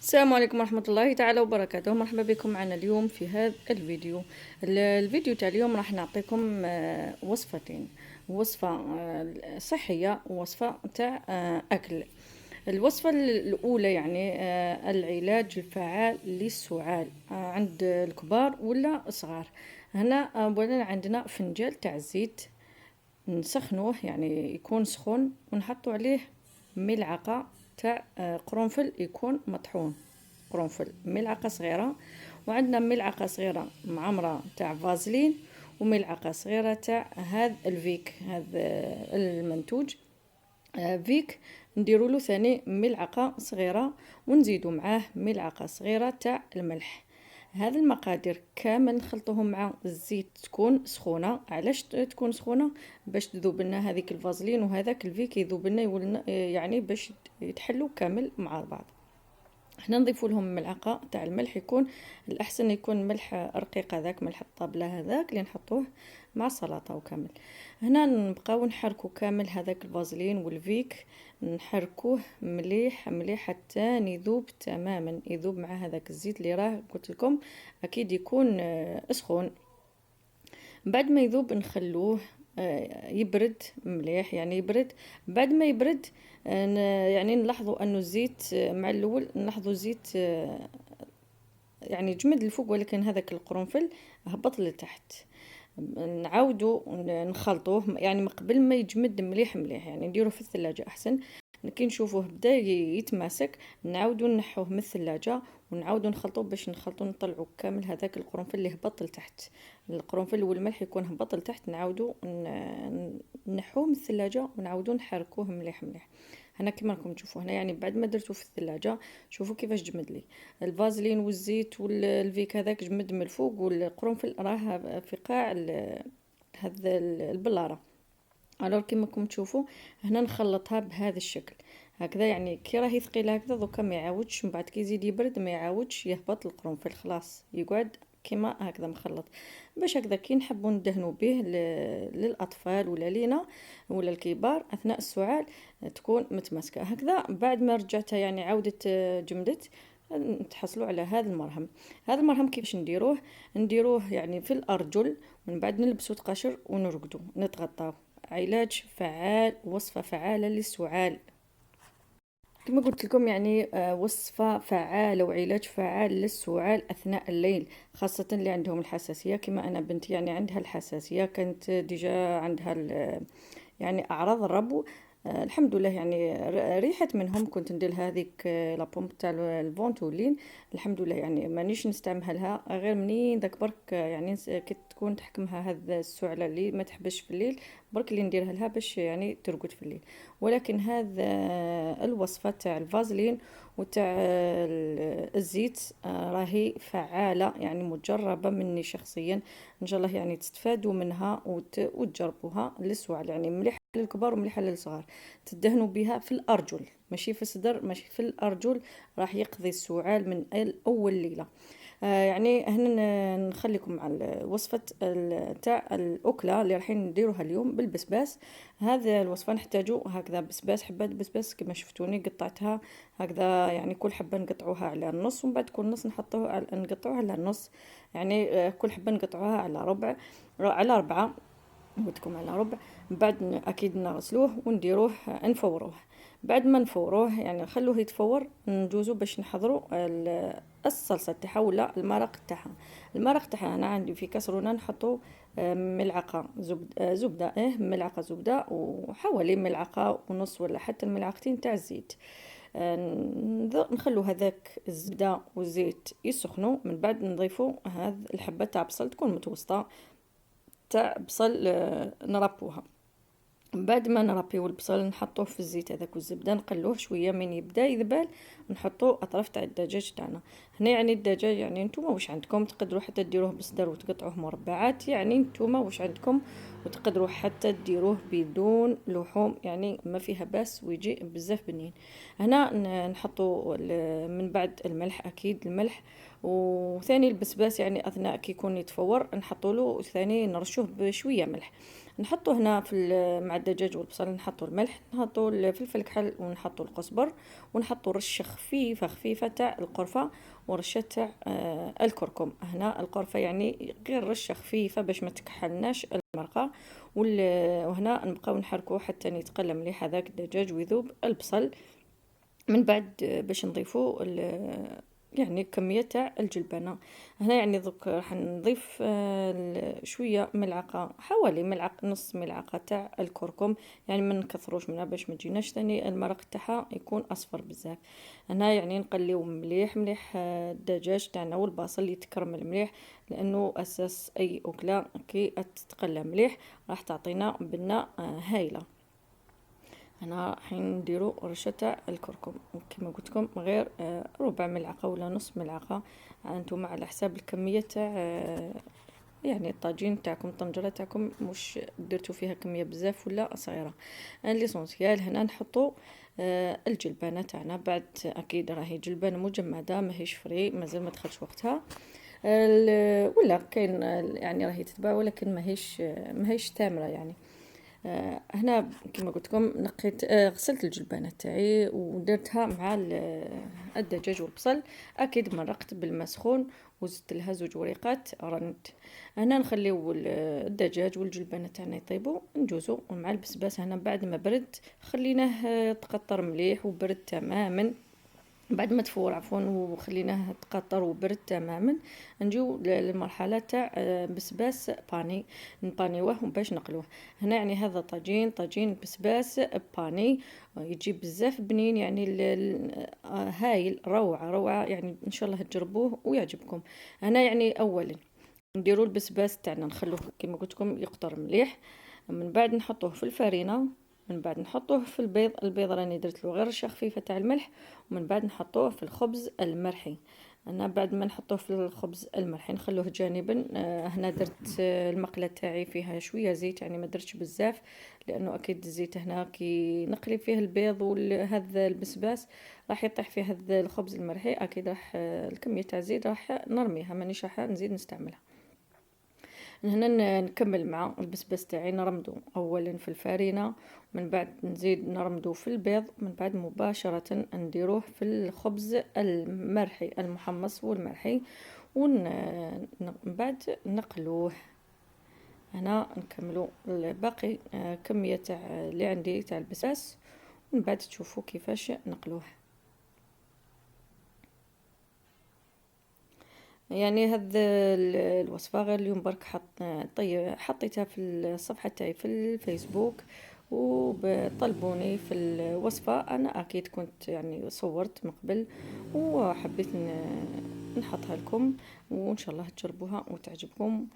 السلام عليكم ورحمة الله تعالى وبركاته. مرحبا بكم معنا اليوم في هذا الفيديو. الفيديو تاع اليوم راح نعطيكم وصفتين، وصفة صحية ووصفة تاع أكل. الوصفة الأولى يعني العلاج الفعال للسعال عند الكبار ولا الصغار. هنا أولا عندنا فنجان تاع الزيت، نسخنوه يعني يكون سخون، ونحطو عليه ملعقة تاع قرنفل يكون مطحون، قرنفل ملعقة صغيرة. وعندنا ملعقة صغيرة معمرة تاع فازلين، وملعقة صغيرة تاع هذا الفيك، هذا المنتوج فيك. نديروا له ثاني ملعقة صغيرة، ونزيدوا معاه ملعقة صغيرة تاع الملح. هذه المقادير كامل نخلطوهم مع الزيت تكون سخونه. علاش تكون سخونه؟ باش تذوب لنا هذيك الفازلين وهذاك الفيك يذوب لنا، يعني باش يتحلوا كامل مع بعض. حنا نضيفوا لهم ملعقه تاع الملح، يكون الاحسن يكون ملح رقيق، هذاك ملح الطابله هذاك اللي نحطوه مع السلطه وكامل. هنا نبقاو نحركوا كامل هذاك الفازلين والفيك، نحركوه مليح مليح حتى يذوب تماما، يذوب مع هذاك الزيت اللي راه قلت لكم اكيد يكون سخون. بعد ما يذوب نخلوه يبرد مليح، يعني يبرد. بعد ما يبرد يعني نلاحظوا انه الزيت مع الاول نلاحظوا الزيت يعني جمد الفوق، ولكن هذاك القرنفل هبط لتحت. نعاودوا نخلطوه يعني من قبل ما يجمد مليح مليح، يعني نديروه في الثلاجة احسن. كي نشوفوه بدا يتماسك نعاودوا نحوه من الثلاجة، ونعاودوا نخلطوه باش نخلطوا نطلعوا كامل هذاك القرنفل اللي هبط لتحت. القرنفل والملح يكون هبط لتحت، نعاودوا نحوه من الثلاجة ونعاودوا نحركوه مليح مليح. هنا كما راكم تشوفوا هنا، يعني بعد ما درتو في الثلاجة شوفوا كيفاش جمد لي الفازلين والزيت والفيك، هذاك جمد من الفوق، والقرنفل راه في قاع هذا البلاره. الوغ كيما راكم تشوفوا هنا نخلطها بهذا الشكل هكذا، يعني كي راهي ثقيله هكذا دوكا ما يعاودش، من بعد كي يزيد يبرد ما يعاودش يهبط القرنفل، خلاص يقعد كيما هكذا مخلط. باش هكذا كي نحبوا ندهنوا به للاطفال ولا لينا ولا الكبار اثناء السعال تكون متماسكه هكذا. بعد ما رجعتها يعني عاودت جمدت، نتحصلوا على هذا المرهم. هذا المرهم كيفاش نديروه يعني في الارجل، ومن بعد نلبسوا تقاشر ونرقدوا نتغطاو. علاج فعال، وصفة فعالة للسعال. كما قلت لكم يعني وصفة فعالة وعلاج فعال للسعال أثناء الليل، خاصة اللي عندهم الحساسية. كما أنا بنتي يعني عندها الحساسية، كانت ديجا عندها يعني أعراض الربو. الحمد لله يعني ريحت منهم، كنت ندير هذيك لابومب تاع الفونتولين. الحمد لله يعني مانيش نستعملها غير منين داك برك، يعني كي تكون تحكمها هذا السعلة اللي ما تحبش في الليل، برك اللي نديرها لها باش يعني ترقد في الليل. ولكن هذا الوصفة تاع الفازلين وتاع الزيت راهي فعالة، يعني مجربة مني شخصيا. ان شاء الله يعني تستفادوا منها وتجربوها للسعال، يعني مليحة للكبار ومليحة للصغار. تدهنوا بها في الأرجل، ماشي في الصدر، ماشي في الأرجل، راح يقضي السعال من أول ليلة. يعني هنا نخليكم مع وصفة تاع الأكلة اللي رايحين نديروها اليوم بالبسباس. هذا الوصفة نحتاجو هكذا بسباس، حبات بسباس كما شفتوني قطعتها هكذا، يعني كل حبة نقطعوها على النص، ومن بعد كل نص نقطعوها على النص، يعني كل حبة نقطعوها على ربع، على ربعة، نقولكم على ربع. بعد اكيد نغسلوه ونديروه نفوروه. بعد ما نفوروه يعني نخلوه يتفور، نجوزو باش نحضروا الصلصه تاعها ولا المرق تاعها. المرق تاعها انا عندي في كاسرونه نحطو ملعقه زبده، ملعقه زبده وحوالي ملعقه ونص ولا حتى الملعقتين تاع الزيت. نخلو هذاك الزبده والزيت يسخنوا، من بعد نضيفوا هذه الحبه تاع بصل تكون متوسطه تاع بصل نربوها. بعد ما نربيو البصل نحطوه في الزيت هذاك والزبده، نقلوه شويه من يبدا يذبل، نحطو اطراف تاع الدجاج تاعنا. هنا يعني الدجاج يعني نتوما واش عندكم، تقدروا حتى ديروه بصدر وتقطعوه مربعات، يعني نتوما واش عندكم وتقدروا حتى ديروه بدون لحوم، يعني ما فيها باس ويجي بزاف بنين. هنا نحطوا من بعد الملح، اكيد الملح، وثاني البسباس يعني اثناء كي يكون يتفور نحطوا له ثاني نرشوه بشويه ملح. نحطوا هنا مع الدجاج والبصل نحطوا الملح، نحطوا الفلفل الكحل، ونحطوا القزبر، ونحطوا رشه خفيفه خفيفه تاع القرفه، ورشه تاع الكركم. هنا القرفه يعني غير رشه خفيفه باش ما تكحلناش المرقه. وهنا نبقاو نحركوه حتى يتقلى مليح هذاك الدجاج ويذوب البصل. من بعد باش نضيفو يعني كمية تاع الجلبانة. هنا يعني دوك راح نضيف شوية ملعقة، حوالي نص ملعقة تاع الكركم، يعني ما نكثروش منها باش ما تجيناش ثاني المرق تاعها يكون اصفر بزاف. هنا يعني نقليو مليح مليح الدجاج تاعنا والبصل يتكرمل مليح، لانه اساس اي اكله كي تتقلى مليح راح تعطينا بنه هايله. هنا حين نديرو رشه تاع الكركم كما قلت لكم غير ربع ملعقه ولا نص ملعقه، انتم على حساب الكميه تاع يعني الطاجين تاعكم، الطنجره تاعكم مش درتو فيها كميه بزاف ولا صغيره. ليسونسيال هنا نحطو الجلبانه تاعنا، بعد اكيد راهي جلبانه مجمده ماهيش فري، مازال ما دخلش وقتها، ولا كاين يعني راهي تتباع ولكن ماهيش تامره يعني. هنا كما قلت لكم نقيت غسلت الجلبانه تاعي ودرتها مع الدجاج والبصل، اكيد مرقت بالماء سخون وزدت لها 2 وريقات رند. هنا نخليو الدجاج والجلبانه تاعنا يطيبوا، نجوزو مع البسباس. هنا بعد ما برد خليناه تقطر مليح وبرد تماما، بعد ما تفور عفوا وخليناه تقطر وبرد تماما، نجيو للمرحله تاع بسباس باني، نبانيوه باش نقلوه. هنا يعني هذا طاجين بسباس باني يجي بزاف بنين، يعني هايل، روعه يعني ان شاء الله تجربوه ويعجبكم. هنا يعني اولا نديرو البسباس تاعنا نخلوه كما قلت لكم يقطر مليح، من بعد نحطوه في الفرينه، من بعد نحطوه في البيض راني درت له غير رشه خفيفه تاع الملح، ومن بعد نحطوه في الخبز المرحي. انا بعد ما نحطوه في الخبز المرحي نخلوه جانبا. هنا درت المقله تاعي فيها شويه زيت، يعني ما درتش بزاف، لانه اكيد الزيت هنا كي نقلي فيه البيض وهذا البسباس راح يطيح فيه هذا الخبز المرحي، اكيد راح الكميه تاع الزيت راح نرميها، مانيش راح نزيد نستعملها. هنا نكمل مع البسباس تاعي، نرمدو اولا في الفرينه، من بعد نزيد نرمدو في البيض، من بعد مباشره نديروه في الخبز المرحي المحمص والمرحي، من بعد نقلوه. هنا نكملو الباقي كميه تاع اللي عندي تاع البسباس، ومن بعد تشوفوا كيفاش نقلوه. يعني هاد الوصفة غير اليوم برك حطيتها في الصفحة تاعي في الفيسبوك، وطلبوني في الوصفة، انا اكيد كنت يعني صورت من قبل وحبيت نحطها لكم، وان شاء الله تجربوها وتعجبكم،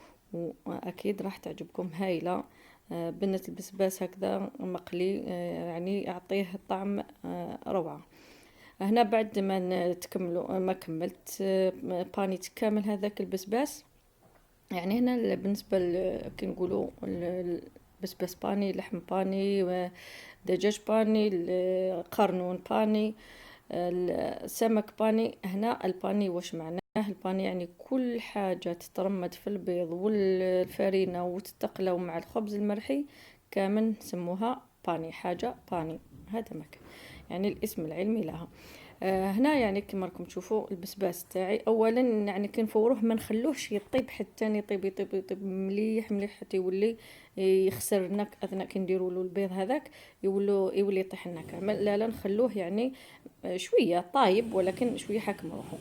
واكيد راح تعجبكم هايلة. بنة البسباس هكذا مقلي يعني يعطيه طعم روعة. هنا بعد ما تكملوا ما كملت بانيت كامل هذاك البسباس، يعني هنا بالنسبه كي نقولوا البسباس باني، لحم باني، دجاج باني، قرنون باني، السمك باني. هنا الباني واش معناه؟ الباني يعني كل حاجه تترمد في البيض والفرينه وتتقلى مع الخبز المرحي كامل نسموها باني، حاجه باني، هذا مكان يعني الاسم العلمي لها. هنا يعني كما راكم تشوفوا البسباس تاعي اولا يعني كنفوروه ما نخلوهش يطيب حتى يطيب مليح مليح حتى يولي يخسر النكهه اثناء كنديروا له البيض هذاك، يولي يطيح لنا كامل. لا نخلوه يعني شويه طايب ولكن شويه حاكم روحه،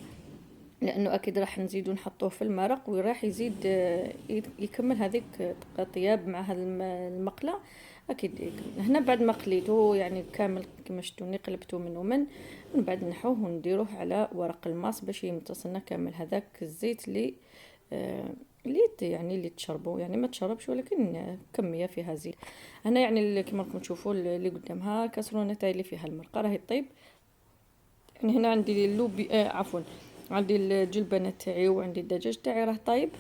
لانه اكيد راح نزيدو نحطوه في المرق وراح يزيد يكمل هذيك الطياب مع هذه المقله اكيد يكمل. هنا بعد ما قليته يعني كامل كما شفتوني قلبته من بعد نحوه ونديروه على ورق الماس باش يمتصنا كامل هذاك الزيت اللي يعني اللي تشربوا، يعني ما تشربش ولكن كميه فيها زيت. هنا يعني كما راكم تشوفوا اللي قدامها كاسرونه تاعي اللي فيها المرقه راهي طيب. يعني هنا عندي اللوبي عفوا عندي الجلبانه تاعي وعندي الدجاج تاعي راه طايب،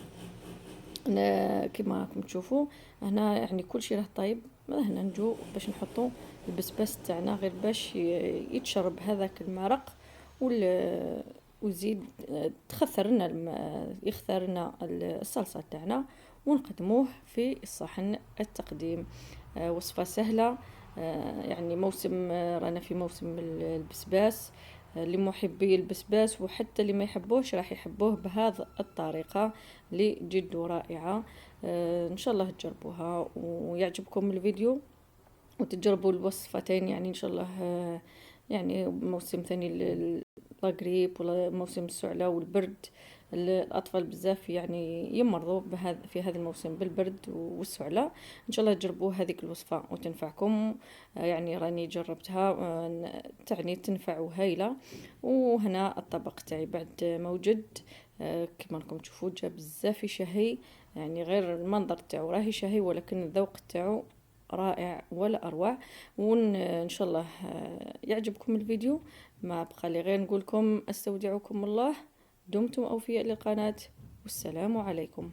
كما راكم تشوفوا هنا يعني كل شيء راه طيب. هنا نجو باش نحطوا البسباس تاعنا غير باش يتشرب هذاك المرق ويزيد تخثر لنا يخثر لنا الصلصه تاعنا، ونقدموه في الصحن التقديم. وصفه سهله. يعني موسم، رانا في موسم البسباس. لمحبي البسباس وحتى اللي ما يحبوش راح يحبوه بهذه الطريقة اللي جد رائعة. ان شاء الله تجربوها ويعجبكم الفيديو وتجربوا الوصفتين، يعني ان شاء الله. يعني موسم ثاني لاغريب ولا موسم السعلة والبرد، الأطفال بزاف يعني يمرضوا في هذا الموسم بالبرد والسعلة. إن شاء الله تجربوا هذيك الوصفة وتنفعكم. يعني راني جربتها، تعني تنفع وهايلة. وهنا الطبق تاعي بعد موجد. كما راكم تشوفوا جا بزاف شهي، يعني غير المنظر تاعو راهي شهي ولكن الذوق تاعو رائع ولا أروع. وإن شاء الله يعجبكم الفيديو. ما بقى لي غير نقولكم استودعكم الله، دمتم أوفياء للقناة، والسلام عليكم.